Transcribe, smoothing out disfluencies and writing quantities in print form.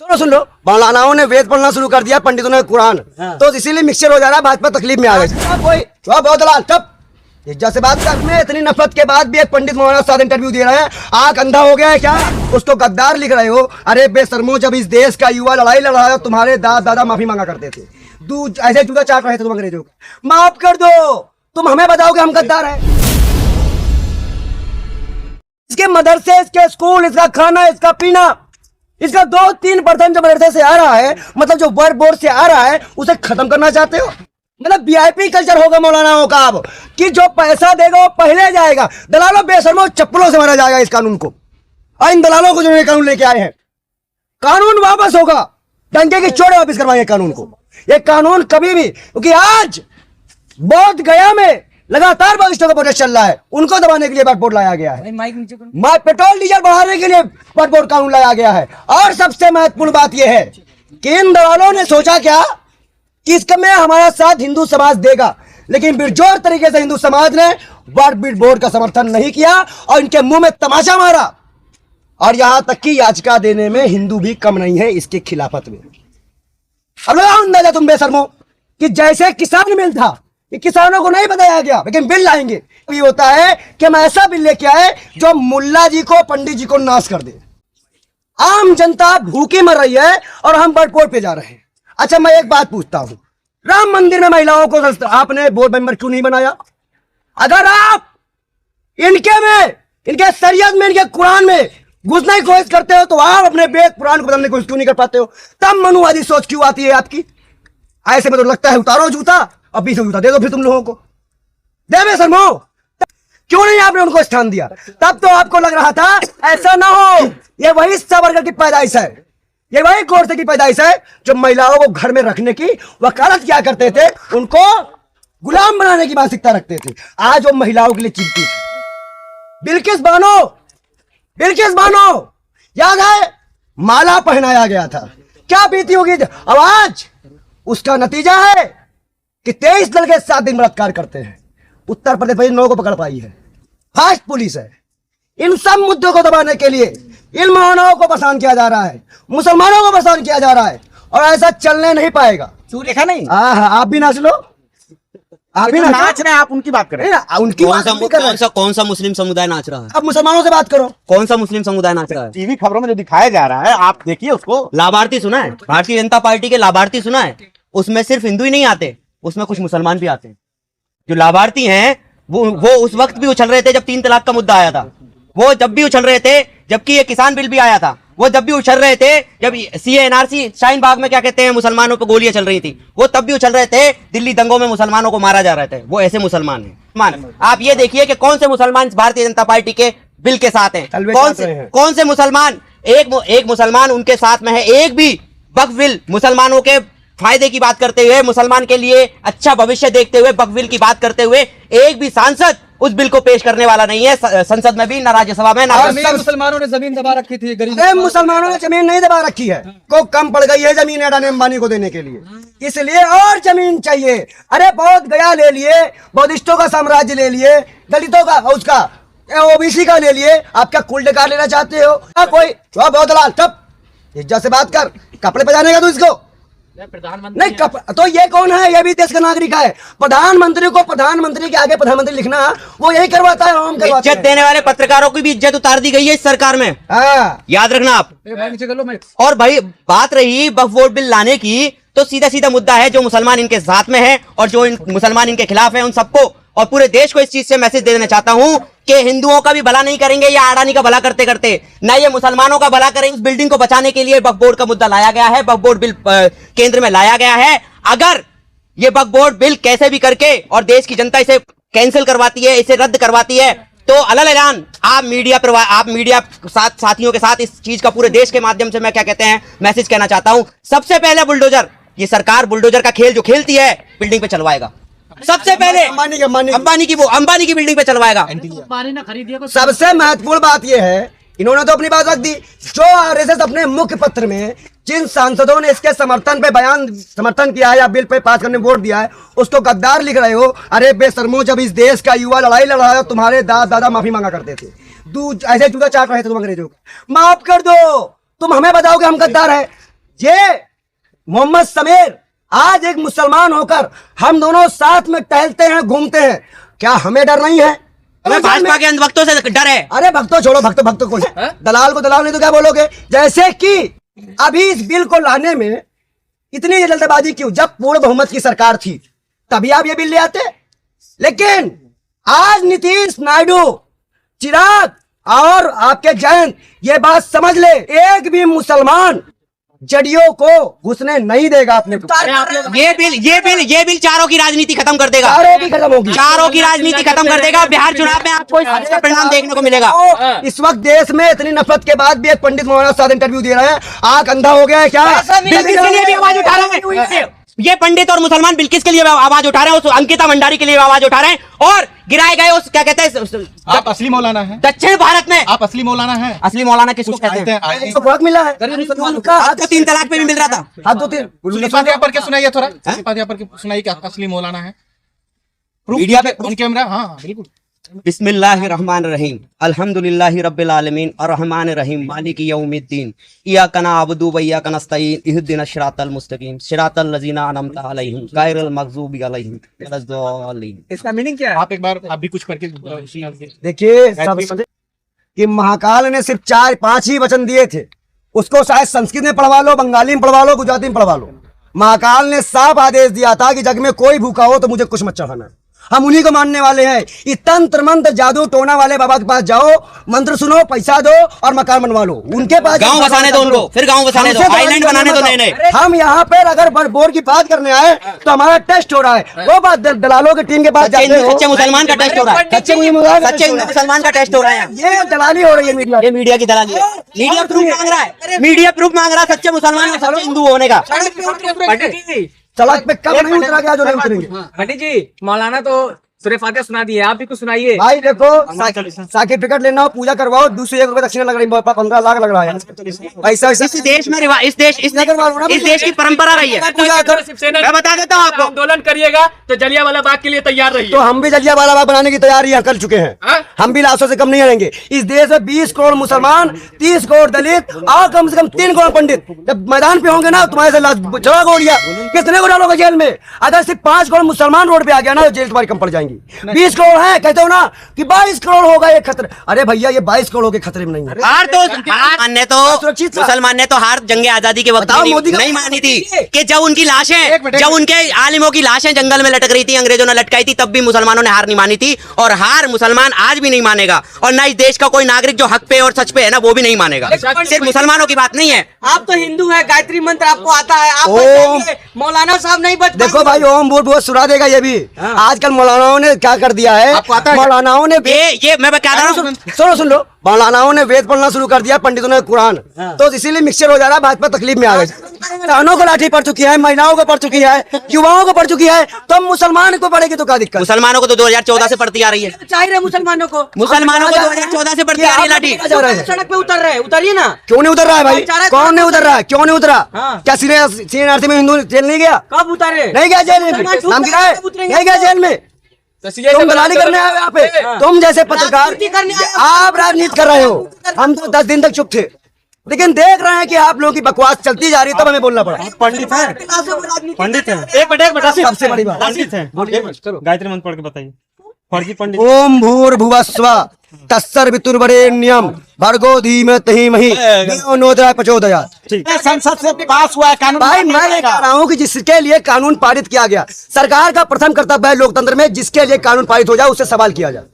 सुन लो, मौलानाओं ने वेद पढ़ना शुरू कर दिया, पंडितों ने कुरान। तो इसीलिए मिक्सचर हो जा रहा है, भाजपा तकलीफ में आ गई। कोई बहुत दलाल चुप, इज्जत से बात कर। में इतनी नफरत के बाद भी एक पंडित मौलाना साथ इंटरव्यू दे रहे हैं, आंख अंधा हो गया है क्या? उसको गद्दार लिख रहे हो। अरे बेशर्मो, जब इस देश का युवा लड़ाई लड़ रहा है, तुम्हारे दादा माफी मांगा करते थे, ऐसे जूता चाट रहे थे तुम अंग्रेजों का। माफ कर दो, तुम हमें बताओ कि हम गद्दार हैं? इसके मदरसे, इसके स्कूल, इसका खाना, इसका पीना, इसका 2-3% जो मदरसे से आ रहा है, मतलब जो वर्ड बोर्ड से आ रहा है, उसे खत्म करना चाहते हो? मतलब वीआईपी कल्चर होगा मौलानाओं का अब, कि जो पैसा देगा वो पहले जाएगा। दलालों, बेशर्मो, चप्पलों से मारा जाएगा इस कानून को। और इन दलालों को जो ये कानून लेके आए हैं, कानून वापस होगा, डंके की चोट वापस करवाएंगे कानून को। ये कानून कभी भी, क्योंकि आज बोध गया में लगातार बगिस्टों का प्रोटेस्ट चल रहा है, उनको दबाने के लिए वक्फ बोर्ड लाया गया है। पेट्रोल डीजल बढ़ाने के लिए वक्फ बोर्ड कानून लाया गया है। और सबसे महत्वपूर्ण बात यह है कि इन दलालों ने सोचा क्या कि इसमें हमारा साथ हिंदू समाज देगा, लेकिन बिरजोर तरीके से हिंदू समाज ने वक्फ बोर्ड का समर्थन नहीं किया और इनके मुंह में तमाचा मारा। और यहां तक कि याचिका देने में हिंदू भी कम नहीं है इसके खिलाफत में। अब लगाओ अंदाजा तुम बेशर्मो, कि जैसे किसान बिल था, कि किसानों को नहीं बताया गया, लेकिन बिल लाएंगे। ये होता है कि हम ऐसा बिल लेके आए जो मुल्ला जी को, पंडित जी को नाश कर दे। आम जनता भूखी मर रही है और हम वक्फ बोर्ड पे जा रहे हैं। अच्छा, मैं एक बात पूछता हूं, राम मंदिर में महिलाओं को आपने बोर्ड मेंबर क्यों नहीं बनाया? अगर आप इनके में, इनके शरीयत में, इनके कुरान में घुसने की कोशिश करते हो, तो आप अपने वेद पुराण को बदलने की कोशिश क्यों नहीं कर पाते हो? तब मनुवादी सोच क्यों आती है आपकी? ऐसे में तो लगता है उतारो जूता और 20 जूता दे दो फिर तुम लोगों को। दे बेशर्मो, क्यों नहीं आपने उनको स्थान दिया? तब तो आपको लग रहा था ऐसा ना हो, ये वही सावरकर की पैदाइश है, ये वही गोडसे की पैदाइश है जो महिलाओं को घर में रखने की वकालत क्या करते थे, उनको गुलाम बनाने की मानसिकता रखते थे। आज वो महिलाओं के लिए चिंतित है। बिल्किस बानो, बिल्किस बानो, याद है माला पहनाया गया था, क्या बीती होगी? अब आज उसका नतीजा है कि 23 लड़के 7 दिन बलात्कार करते हैं। उत्तर प्रदेश में 9 को पकड़ पाई है, फास्ट पुलिस है। इन सब मुद्दों को दबाने के लिए इन मौलानाओं को परेशान किया जा रहा है, मुसलमानों को परेशान किया जा रहा है, और ऐसा चलने नहीं पाएगा। तू देखा नहीं? आप भी नाच लो, आप भी नाच रहे हैं, आप उनकी बात करें। उनकी कौन सा मुस्लिम समुदाय नाच रहा है? अब मुसलमानों से बात करो, कौन सा मुस्लिम समुदाय नाच रहा है? टीवी खबरों में जो दिखाया जा रहा है, आप देखिए उसको। लाभार्थी सुना है? भारतीय जनता पार्टी के लाभार्थी सुना है? उसमें सिर्फ हिंदू ही नहीं आते, उसमें कुछ मुसलमान भी आते हैं। जो लाभार्थी हैं वो उस वक्त भी उछल रहे थे जब 3 तलाक का मुद्दा आया था, वो जब भी उछल रहे थे, जबकि ये किसान बिल भी आया था, वो जब भी उछल रहे थे, जब सीए एनआरसी शाहीन बाग में क्या कहते हैं मुसलमानों पर गोलियां चल रही थी, वो तब भी उछल रहे थे। दिल्ली दंगों में मुसलमानों को मारा जा रहा था, वो ऐसे मुसलमान हैं। आप ये देखिए कि कौन से मुसलमान भारतीय जनता पार्टी के बिल के साथ हैं, कौन से मुसलमान, एक मुसलमान उनके साथ में है। एक भी वक्फ बिल मुसलमानों के फायदे की बात करते हुए, मुसलमान के लिए अच्छा भविष्य देखते हुए वक्फ बिल की बात करते हुए एक भी सांसद उस बिल को पेश करने वाला नहीं है, संसद में भी, ना राज्यसभा में, ना। मुसलमानों ने जमीन दबा रखी थी, गरीब मुसलमानों ने जमीन नहीं दबा रखी है, को कम पड़ गई है जमीन अडानी अंबानी को देने के लिए, इसलिए और जमीन चाहिए। अरे बहुत गया ले लिए, बौद्धिस्टों का साम्राज्य ले लिए, दलितों का, उसका ओबीसी का ले लिए, आप क्या कुल डकार लेना चाहते हो? कोई बहुत दलाल चुप, इज्जत से बात कर। कपड़े पहनाने का तू इसको नहीं, तो ये कौन है? ये भी देश का नागरिक है। प्रधानमंत्री को प्रधानमंत्री के आगे प्रधानमंत्री लिखना, वो यही करवाता है, हम करवाते हैं। इज्जत देने वाले पत्रकारों की भी इज्जत उतार दी गई है इस सरकार में, याद रखना आप। और भाई बात रही वक्फ बोर्ड बिल लाने की, तो सीधा सीधा मुद्दा है, जो मुसलमान इनके साथ में है और जो मुसलमान इनके खिलाफ है, उन सबको और पूरे देश को इस चीज से मैसेज दे देना चाहता हूं कि हिंदुओं का भी भला नहीं करेंगे या अडानी का भला करते करते, ना ये मुसलमानों का भला करेंगे। इस बिल्डिंग को बचाने के लिए वक्फ बोर्ड का मुद्दा लाया गया है, वक्फ बोर्ड बिल केंद्र में लाया गया है। अगर ये वक्फ बोर्ड बिल कैसे भी करके और देश की जनता इसे कैंसिल करवाती है, इसे रद्द करवाती है, तो अलग ऐलान आप मीडिया साथियों के साथ इस चीज का पूरे देश के माध्यम से मैं क्या कहते हैं मैसेज कहना चाहता हूं। सबसे पहले बुलडोजर, ये सरकार बुलडोजर का खेल जो खेलती है बिल्डिंग पे चलवाएगा। सबसे पहले अंबानी की बिल्डिंग पे चलवाएगा। सबसे महत्वपूर्ण बात यह है, इन्होंने तो अपनी बात रख दी, जो आरएसएस अपने मुख्य पत्र में जिन सांसदों ने इसके समर्थन पे समर्थन किया है या बिल पे पास करने वोट दिया है, उसको गद्दार लिख रहे हो। अरे बेशर्मो, जब इस देश का युवा लड़ाई लड़ रहा है, तुम्हारे दादा माफी मांगा करते थे, ऐसे जूता चाट रहे थे तुम अंग्रेजों का। माफ कर दो, तुम हमें बताओ कि हम गद्दार हैं? ये मोहम्मद समीर आज एक मुसलमान होकर हम दोनों साथ में टहलते हैं, घूमते हैं, क्या हमें डर नहीं है? हमें भाजपा के अंधभक्तों से डर है। अरे भक्तों छोड़ो, भक्तों को दलाल को दलाल नहीं तो क्या बोलोगे? जैसे कि अभी इस बिल को लाने में इतनी जल्दबाजी क्यों? जब पूर्ण बहुमत की सरकार थी तभी आप ये बिल ले आते। लेकिन आज नीतीश नायडू, चिराग और आपके जयंत ये बात समझ ले, एक भी मुसलमान जड़ियों को घुसने नहीं देगा अपने। ये बिल चारों की राजनीति खत्म कर देगा। चारों की खत्म होगी, चारों की राजनीति खत्म कर देगा। बिहार चुनाव में आपको इसका परिणाम देखने को मिलेगा। इस वक्त देश में इतनी नफरत के बाद भी एक पंडित मौलाना साहब इंटरव्यू दे रहे हैं, आंख अंधा हो गया है क्या? बिल्किस के लिए भी आवाज उठा रहे हैं। ये पंडित और मुसलमान बिल्किस के लिए आवाज उठा रहे हैं, उस अंकिता भंडारी के लिए आवाज उठा रहे हैं, और गिराए गए उस क्या कहते हैं, आप असली मौलाना हैं। दक्षिण भारत में आप असली मौलाना हैं। असली मौलाना किसको कहते हैं? इसको फर्क मिला है आपको 3 तलाक पे भी मिल रहा था। हाथ दो तीन फातिहा पढ़ के सुनाइए थोड़ा, फातिहा पढ़ के सुनाइए कि असली मौलाना है। मीडिया पे ऑन कैमरा। हाँ बिल्कुल। बिस्मिल्लाहिर्रहमानिर्रहीम, अल्हम्दुलिल्लाहि रब्बिल आलमीन, अर्रहमानिर रहीम, मालिकि यौमिद्दीन, इय्याका नअबुदु व इय्याका नस्तईन, इहदिनस सिरातल मुस्तकीम, सिरातल लज़ीना अनअमता अलैहिम, गायरिल मग़ज़ूबि अलैहिम वलद्दालिन। इसका मीनिंग क्या है? आप एक बार आप भी कुछ पढ़ के सुना दीजिए। देखिए सब कि महाकाल ने सिर्फ 4-5 ही वचन दिए थे, उसको शायद संस्कृत में पढ़वा लो, बंगाली में पढ़वा लो, गुजराती में पढ़वा लो। महाकाल ने साफ आदेश दिया था कि जग में कोई भूखा हो तो मुझे कुछ मत चढ़ाना। हम उन्हीं को मानने वाले हैं। ये तंत्र मंत्र जादू टोना वाले बाबा के पास जाओ, मंत्र सुनो, पैसा दो और मकान बनवा लो। उनके पास गांव बसाने दो उनको, फिर गांव बसाने दो, आइलैंड बनाने दो नए। हम यहाँ पर अगर बोर्ड की बात करने आए तो हमारा टेस्ट हो रहा है। वो बात दलालों की टीम के पास जाते हो, सच्चे मुसलमान का टेस्ट हो रहा है। सच्चे मुसलमान का टेस्ट हो रहा है। ये दलाली हो रही है मीडिया। ये मीडिया की दलाली है। मीडिया प्रूफ मांग रहा है, मीडिया प्रूफ मांग रहा है सच्चे मुसलमान और सच्चे हिंदू होने का। सड़क पे कब नहीं उतरा गया जो नहीं उतरेंगे। पंडित जी, मौलाना तो सूर्य फातिहा सुना दिए, आप भी कुछ सुनाइए। भाई देखो, सर्टिफिकेट लेना हो, पूजा करवाओ, 201 रुपए दक्षिणा लग रही है, 15 लाख लग रहा है। ऐसा इस देश में इस देश की परंपरा रही है। मैं बता देता हूँ आपको, आंदोलन करिएगा तो जलियांवाला बाग के लिए तैयार रहिए। तो हम भी जलियांवाला बाग बनाने की तैयारी कर चुके हैं। हम भी लाशों से कम नहीं रहेंगे। इस देश में 20 करोड़ मुसलमान, 30 करोड़ दलित और कम से कम 3 करोड़ पंडित जब मैदान पे होंगे ना, तुम्हारे से चला गोलियां कितने को डालोगे जेल में? अगर सिर्फ 5 करोड़ मुसलमान रोड पे आ गया ना, जेल तुम्हारी कम पड़ जाएंगी। 20 करोड़ है, कहते हो ना कि 22 करोड़ होगा ये खतरे। अरे भैया, ये 22 करोड़ के खतरे में नहीं है। मुसलमान ने तो हार जंगे आजादी के वक्त नहीं मानी थी कि जब उनकी उनके आलिमों की लाशें जंगल में लटक रही थी, अंग्रेजों ने लटकाई थी, तब भी मुसलमानों ने हार नहीं मानी थी। और हार मुसलमान आज भी नहीं मानेगा, और ना इस देश का कोई नागरिक जो हक पे और सच पे है ना, वो भी नहीं मानेगा। सिर्फ मुसलमानों की बात नहीं है। आप तो हिंदू है, गायत्री मंत्र आपको आता है, आप मौलाना साहब नहीं बच। देखो भाई, ओम बोल बहुत सुना देगा ये भी। आजकल मौलानाओं ने क्या कर दिया है, मौलानाओं ने ये मैं क्या रहा हूँ, सुन लो, मौलानाओं ने वेद पढ़ना शुरू कर दिया, पंडितों ने कुरान, तो इसीलिए मिक्सचर हो जा रहा है। भाजपा तकलीफ में आ गई। किसानों को लाठी पड़ चुकी है, महिलाओं को पड़ चुकी है, युवाओं को पड़ चुकी है, तो हम मुसलमान को पड़ेगी तो क्या दिक्कत? मुसलमानों को तो 2014 से पड़ती आ रही है। चाहिए मुसलमानों को 2014 से पड़ती आ रही है लाठी। सड़क पे उतर रहे, उतरिए ना। क्यों नहीं उतर रहा है भाई? कौन नहीं उतर रहा है? क्यों नहीं उतरा? क्या सीएनआरसी में हिंदू जेल नहीं गया? कब उतरे? नहीं गया जेल में, नाम गिरा है, नहीं गया जेल में। तुम दलाली करने आए हो यहाँ पे, तुम जैसे पत्रकार आप राजनीति कर रहे हो। हम तो 10 दिन तक चुप थे, लेकिन देख रहे हैं कि आप लोगों की बकवास चलती जा रही है, तब हमें बोलना पड़ा। पंडित है, पंडित है। एक मिनट सबसे बड़ी बात, पंडित है। गायत्री मंत्र पढ़ के बताइए। फर्जी पंडित। ओम भूर्भुवस्सुवः तत्सर्वितुर्वरेण्यं भर्गो धीमहि धियो यो न प्रचोदयात्। संसद से पास हुआ है कानून। भाई मैं ये कह रहा हूँ कि जिसके लिए कानून पारित किया गया, सरकार का प्रथम कर्तव्य है लोकतंत्र में, जिसके लिए कानून पारित हो जाए उससे सवाल किया जाए।